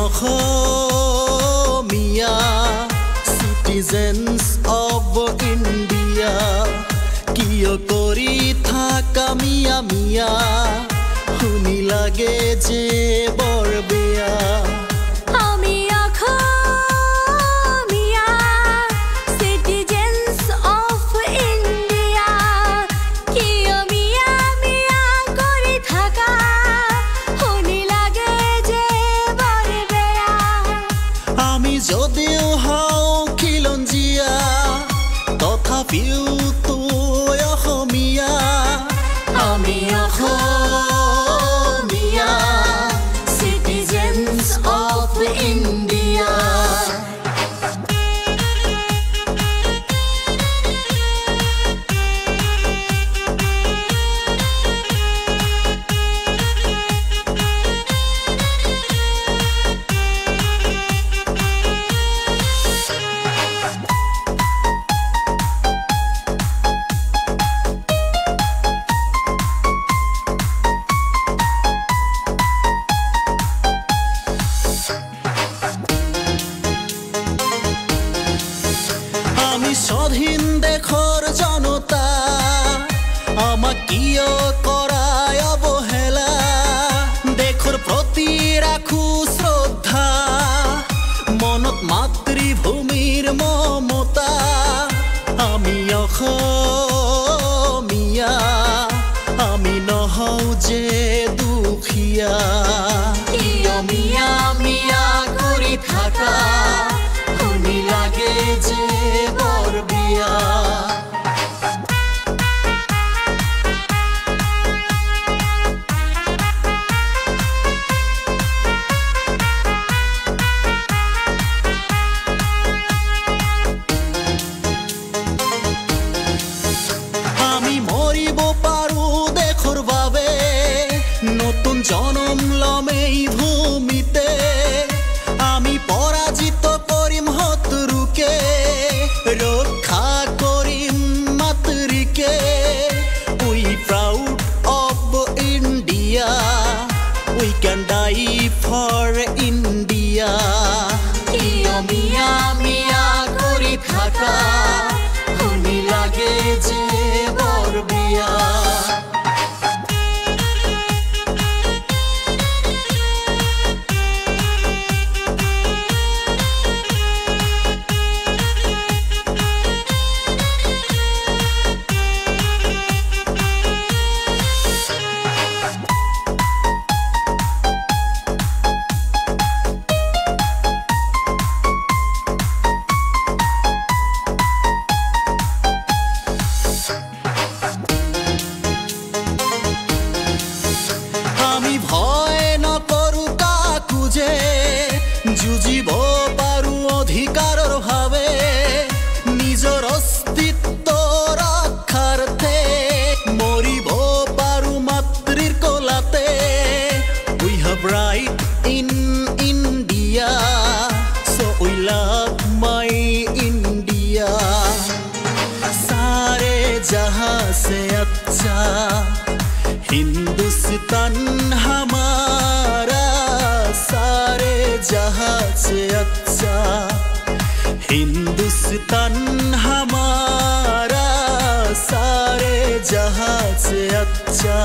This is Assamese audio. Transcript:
অসমীয়া citizens of India কিয় কৰি থাকা মিয়া মিয়া শুনি লাগে যে বৰ বেয়া যদিও হাও খিলঞ্জীয়া তথাপিও তো অসমীয়া আমি অসমীয়া citizens of India স্বাধীন দেশৰ জনতা আমাক কিয় কৰায় অৱহেলা দেশৰ প্ৰতি ৰাখো শ্ৰদ্ধা মনত মাতৃভূমিৰ মমতা আমি অসমীয়া আমি নহওঁ যে দুখীয়া কিয় মিয়া মিয়া কৰি থাকা শুনি লাগে যে বৰ বেয়া আমি মৰিব পাৰো দেশৰ বাবে নতুন জনম লম এই ভূমিতে আমি পৰাজিত কৰিম শত্ৰুকে ৰক্ষা কৰিম মাতৃকে we proud of India we can die for India কিয় মিয়া মিয়া কৰি থাকা শুনি লাগে যে বৰ বেয়া ভয় নকৰো কাকো যে যুঁজিব পাৰো অধিকাৰৰ ভাৱে নিজৰ অস্তিত্ব ৰক্ষাৰ্থে মৰিব পাৰো মাতৃৰ কোলাতে we have right in India so we love my India सारे जहां से अच्छा हिंदुस्तान हमारा सारे जहां से अच्छा हिंदुस्तान हमारा सारे जहां से अच्छा